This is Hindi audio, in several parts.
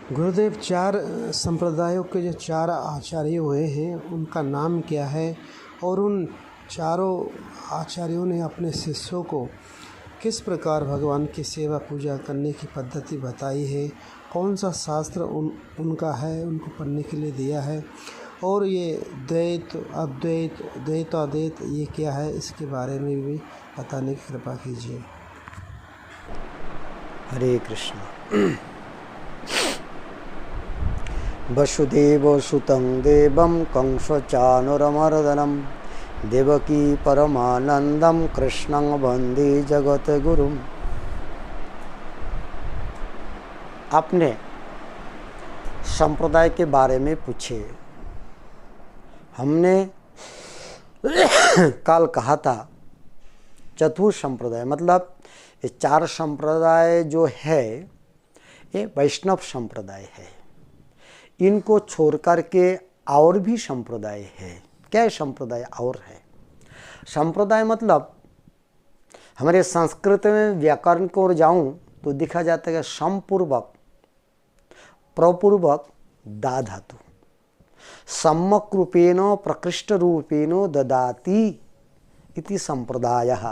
गुरुदेव, चार संप्रदायों के जो चार आचार्य हुए हैं उनका नाम क्या है और उन चारों आचार्यों ने अपने शिष्यों को किस प्रकार भगवान की सेवा पूजा करने की पद्धति बताई है, कौन सा शास्त्र उनका है उनको पढ़ने के लिए दिया है, और ये द्वैत अद्वैत द्वैताद्वैत ये क्या है, इसके बारे में भी बताने की कृपा कीजिए। हरे कृष्ण। वसुदेव सुतं देवं कंसचानुरमर्दनं देवकी परमानंदं कृष्णं वंदे जगतगुरुम्। आपने संप्रदाय के बारे में पूछे। हमने कल कहा था चतुर्थ संप्रदाय, मतलब ये चार संप्रदाय जो है ये वैष्णव संप्रदाय है। इनको छोड़ कर के और भी संप्रदाय है। क्या संप्रदाय और है? संप्रदाय मतलब हमारे संस्कृत में व्याकरण को ओर जाऊं तो दिखा जाता है समपूर्वक प्रपूर्वक दा धातु सम्यक रूपेण प्रकृष्ट रूपेण ददाति इति संप्रदायः।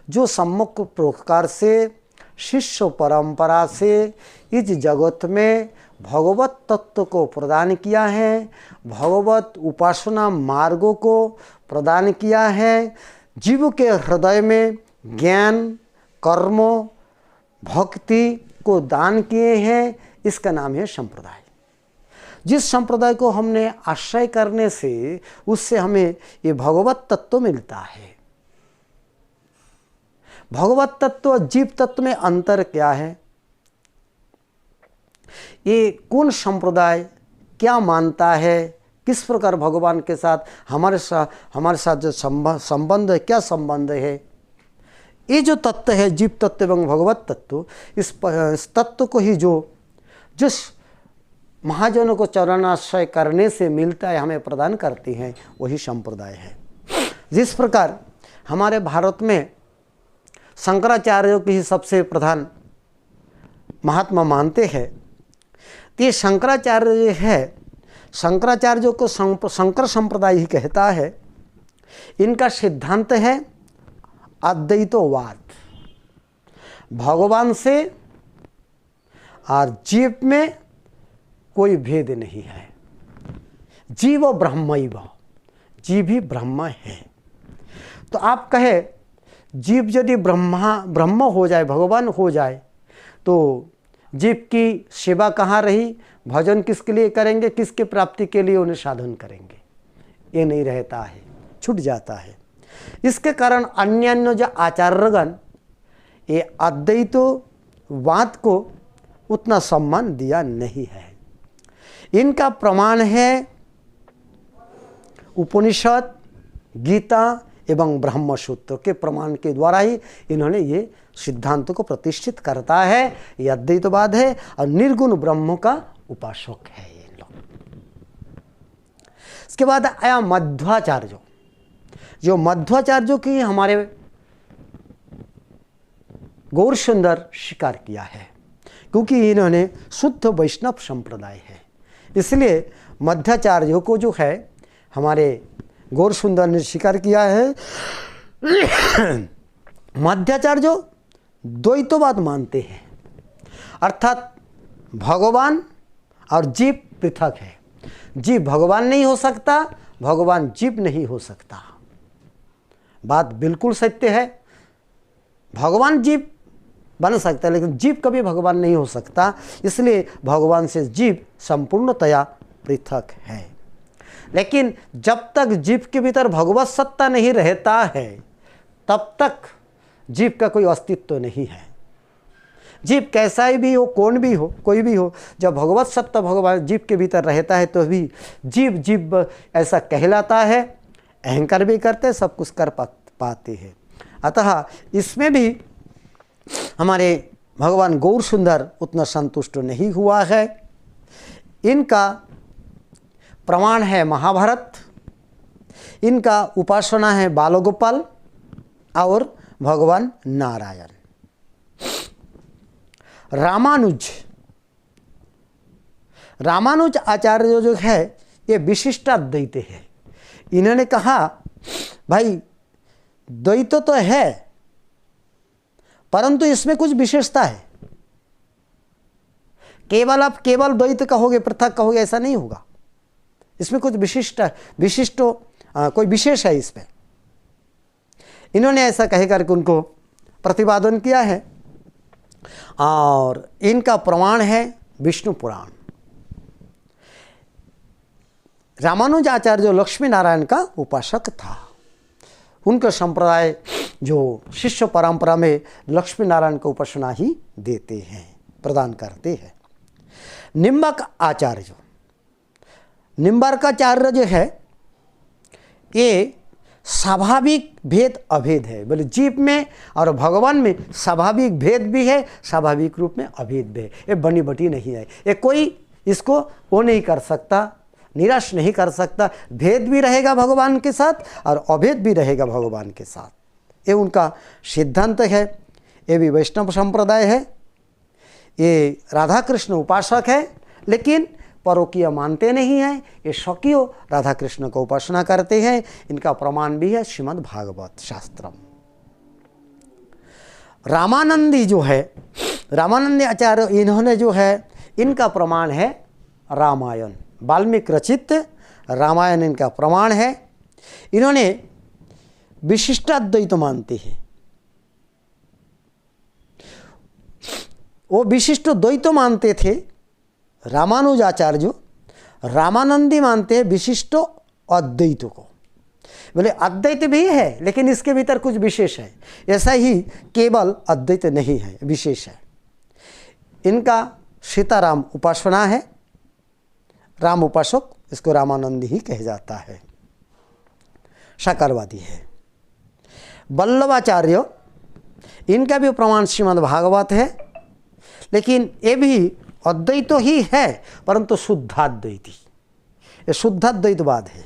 जो सम्यक प्रकार से शिष्य परंपरा से इस जगत में भगवत तत्व को प्रदान किया है, भगवत उपासना मार्गों को प्रदान किया है, जीव के हृदय में ज्ञान कर्म भक्ति को दान किए हैं, इसका नाम है संप्रदाय। जिस संप्रदाय को हमने आश्रय करने से उससे हमें ये भगवत तत्व मिलता है। भगवत तत्व और जीव तत्व में अंतर क्या है? ये कौन संप्रदाय क्या मानता है, किस प्रकार भगवान के साथ हमारे साथ जो संबंध है, क्या संबंध है, ये जो तत्व है जीव तत्व एवं भगवत तत्व, इस तत्व को ही जिस महाजनों को चरणाश्रय करने से मिलता है, हमें प्रदान करती हैं, वही संप्रदाय है। जिस प्रकार हमारे भारत में शंकराचार्यों की ही सबसे प्रधान महात्मा मानते हैं, तो ये शंकराचार्य है, शंकराचार्यों को शंकर संप्रदाय ही कहता है। इनका सिद्धांत है अद्वैतवाद। भगवान से और जीव में कोई भेद नहीं है। जीव ब्रह्मैव, जीव ही ब्रह्म है। तो आप कहे जीव यदि ब्रह्म हो जाए, भगवान हो जाए, तो जीव की सेवा कहाँ रही, भजन किसके लिए करेंगे, किसके प्राप्ति के लिए उन्हें साधन करेंगे, ये नहीं रहता है, छूट जाता है। इसके कारण अन्य जो आचार्यगण ये अद्वैतवाद को उतना सम्मान दिया नहीं है। इनका प्रमाण है उपनिषद, गीता एवं ब्रह्म सूत्र के प्रमाण के द्वारा ही इन्होंने ये सिद्धांत को प्रतिष्ठित करता है। ये अद्वैतवाद है और निर्गुण ब्रह्म का उपासक है ये लोग। इसके बाद आया मध्वाचार्य। जो मध्वाचार्यों की हमारे गौर सुंदर स्वीकार किया है, क्योंकि इन्होंने शुद्ध वैष्णव संप्रदाय है, इसलिए मध्वाचार्यों को जो है हमारे गौर सुंदर ने स्वीकार किया है। मध्वाचार्य द्वैतवाद मानते हैं, अर्थात भगवान और जीव पृथक है। जीव भगवान नहीं हो सकता, भगवान जीव नहीं हो सकता। बात बिल्कुल सत्य है। भगवान जीव बन सकता है, लेकिन जीव कभी भगवान नहीं हो सकता। इसलिए भगवान से जीव संपूर्णतया पृथक है। लेकिन जब तक जीव के भीतर भगवत सत्ता नहीं रहता है, तब तक जीव का कोई अस्तित्व नहीं है। जीव कैसा ही भी हो, कौन भी हो, कोई भी हो, जब भगवत सत्ता भगवान जीव के भीतर रहता है तो भी जीव ऐसा कहलाता है। अहंकार भी करते, सब कुछ कर पाते हैं। अतः इसमें भी हमारे भगवान गौर सुंदर उतना संतुष्ट नहीं हुआ है। इनका प्रमाण है महाभारत, इनका उपासना है बालगोपाल और भगवान नारायण। रामानुज रामानुज आचार्य जो है ये विशिष्टाद्वैत है। इन्होंने कहा भाई द्वैत तो है परंतु इसमें कुछ विशेषता है। केवल आप केवल द्वैत कहोगे, पृथक कहोगे, ऐसा नहीं होगा। इसमें कुछ विशिष्ट कोई विशेष है इसमें। इन्होंने ऐसा कह करके उनको प्रतिपादन किया है और इनका प्रमाण है विष्णु पुराण। रामानुज आचार्य जो लक्ष्मी नारायण का उपासक था, उनका संप्रदाय जो शिष्य परंपरा में लक्ष्मी नारायण को उपासना ही देते हैं, प्रदान करते हैं। निम्बक आचार्य, निम्बार्काचार्य जो है ये स्वाभाविक भेद अभेद है। बोले जीव में और भगवान में स्वाभाविक भेद भी है, स्वाभाविक रूप में अभेद भी है। ये बनी बटी नहीं है, ये कोई इसको वो नहीं कर सकता, निराश नहीं कर सकता। भेद भी रहेगा भगवान के साथ और अभेद भी रहेगा भगवान के साथ। ये उनका सिद्धांत है। ये भी वैष्णव संप्रदाय है। ये राधा कृष्ण उपासक है लेकिन परोकिया मानते नहीं हैं। ये स्वकीय राधा कृष्ण को उपासना करते हैं। इनका प्रमाण भी है श्रीमद् भागवत शास्त्रम। रामानंदी जो है, रामानंदी आचार्य, इन्होंने जो है इनका प्रमाण है रामायण, वाल्मीकि रचित रामायण इनका प्रमाण है। इन्होंने विशिष्टाद्वैत मानते हैं। वो विशिष्ट द्वैत मानते थे रामानुजाचार्य, जो रामानंदी मानते हैं विशिष्ट अद्वैत को। बोले अद्वैत भी है लेकिन इसके भीतर कुछ विशेष है, ऐसा ही केवल अद्वैत नहीं है, विशेष है। इनका सीताराम उपासना है, राम उपासक, इसको रामानंदी ही कहा जाता है, साकारवादी है। वल्लभाचार्य, इनका भी प्रमाण श्रीमद् भागवत है लेकिन ये भी अद्वैत ही है परंतु शुद्धाद्वैती, ये शुद्धाद्वैतवाद है।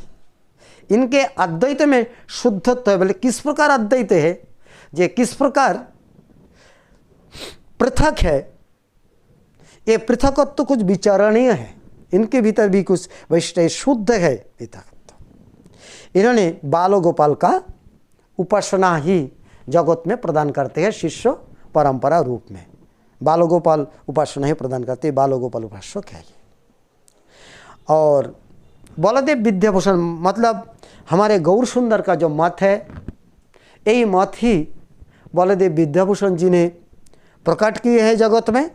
इनके अद्वैत में शुद्धत्व है। बोले किस प्रकार अद्वैत है, ये किस प्रकार पृथक है, ये पृथकत्व तो कुछ विचारणीय है। इनके भीतर भी कुछ वैशिष्ट शुद्ध है पृथकत्व। इन्होंने बाल गोपाल का उपासना ही जगत में प्रदान करते हैं शिष्य परंपरा रूप में। बाल गोपाल उपासना ही प्रदान करते हैं, बाल गोपाल उपासक है। और बलदेव विद्याभूषण मतलब हमारे गौर सुंदर का जो मत है, यही मत ही बलदेव विद्याभूषण जी ने प्रकट किए हैं जगत में।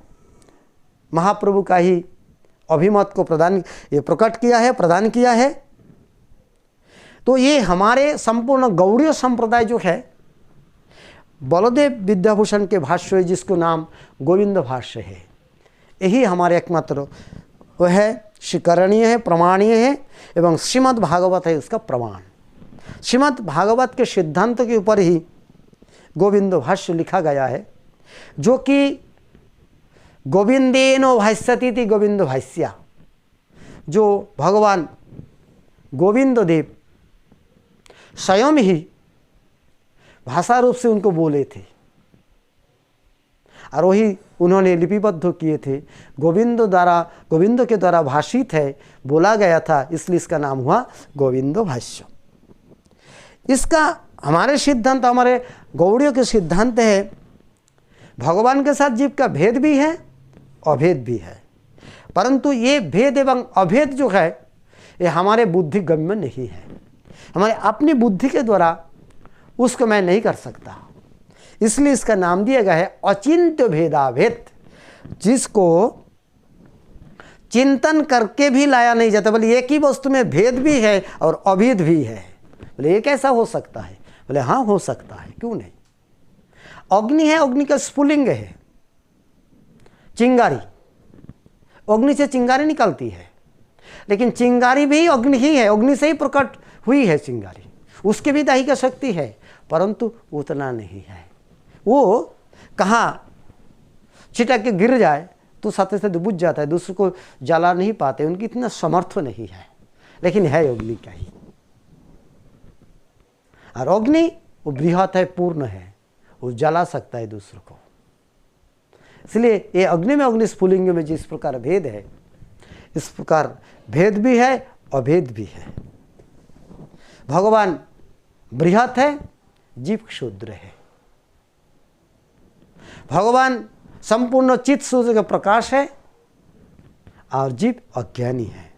महाप्रभु का ही अभिमत को प्रकट किया है, प्रदान किया है। तो ये हमारे संपूर्ण गौड़ीय संप्रदाय जो है, बलदेव विद्याभूषण के भाष्य है जिसको नाम गोविंद भाष्य है, यही हमारे एकमात्र वह है, स्वीकरणीय है, प्रमाणीय है एवं श्रीमद् भागवत है उसका प्रमाण। श्रीमद् भागवत के सिद्धांत के ऊपर ही गोविंद भाष्य लिखा गया है, जो कि गोविंदेनो भाष्यति गोविंद भाष्या, जो भगवान गोविंद देव स्वयं ही भाषा रूप से उनको बोले थे और वही उन्होंने लिपिबद्ध किए थे। गोविंद के द्वारा भाषित है, बोला गया था, इसलिए इसका नाम हुआ गोविंद भाष्य। इसका हमारे सिद्धांत, हमारे गौड़ियों के सिद्धांत है, भगवान के साथ जीव का भेद भी है, अभेद भी है, परंतु ये भेद एवं अभेद जो है ये हमारे बुद्धि गम्य नहीं है। हमारे अपनी बुद्धि के द्वारा उसको मैं नहीं कर सकता, इसलिए इसका नाम दिया गया है अचिंत्य भेदाभेद, जिसको चिंतन करके भी लाया नहीं जाता। बोले एक ही वस्तु में भेद भी है और अभेद भी है। बोले ये कैसा हो सकता है? बोले हाँ हो सकता है, क्यों नहीं। अग्नि है, अग्नि का स्फुलिंग है चिंगारी, अग्नि से चिंगारी निकलती है, लेकिन चिंगारी भी अग्नि ही है, अग्नि से ही प्रकट हुई है चिंगारी, उसके भी दाहिका शक्ति है, परंतु उतना नहीं है। वो कहाँ छिटक के गिर जाए तो साथ साथ बुझ जाता है, दूसरे को जला नहीं पाते, उनकी इतना समर्थ नहीं है, लेकिन है अग्नि का ही। और अग्नि वो बृहत है, पूर्ण है, वो जला सकता है दूसरे को। इसलिए ये अग्नि में अग्नि स्फुलिंग में जिस प्रकार भेद है, इस प्रकार भेद भी है, अभेद भी है। भगवान बृहत है, जीव क्षुद्र है। भगवान संपूर्ण चित सूर्य का प्रकाश है और जीव अज्ञानी है।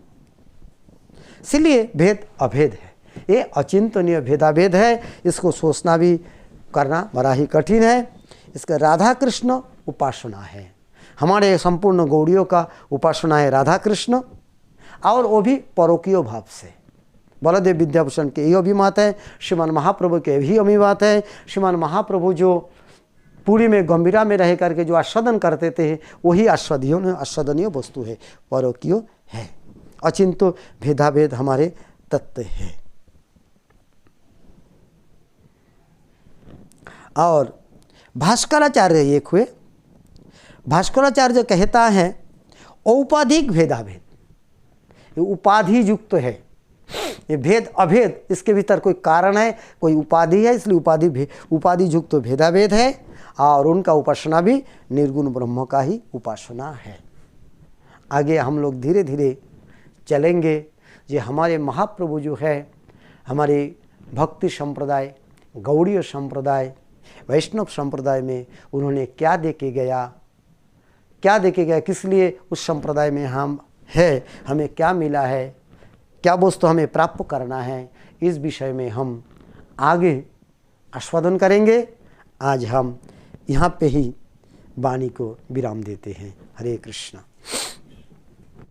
इसलिए भेद अभेद है, ये अचिंतनीय भेदाभेद है। इसको सोचना भी करना बड़ा ही कठिन है। इसका राधा कृष्ण उपासना है। हमारे संपूर्ण गौड़ियों का उपासना है राधा कृष्ण, और वो भी परोक्ष भाव से। बलदेव विद्याभूषण के यही अभिमत है, श्रीमान महाप्रभु के यही अभिमत है। श्रीमान महाप्रभु जो पूरी में गंभीरा में रह करके जो आस्वादन करते थे, वही आस्वादनीय वस्तु है, परोक्ष है। अचिंत्य भेदाभेद हमारे तत्व है। और भास्कराचार्य एक हुए। भास्कराचार्य कहता है औपाधिक भेदाभेद, ये उपाधि युक्त है। ये भेद अभेद, इसके भीतर कोई कारण है, कोई उपाधि है, इसलिए उपाधि युक्त भेदाभेद है। और उनका उपासना भी निर्गुण ब्रह्म का ही उपासना है। आगे हम लोग धीरे धीरे चलेंगे। जे हमारे महाप्रभु जो है, हमारे भक्ति संप्रदाय, गौड़ीय संप्रदाय, वैष्णव संप्रदाय में उन्होंने क्या दे के गया, किस लिए उस संप्रदाय में हम है, हमें क्या मिला है, क्या वस्तु हमें प्राप्त करना है, इस विषय में हम आगे आस्वादन करेंगे। आज हम यहाँ पे ही वाणी को विराम देते हैं। हरे कृष्ण।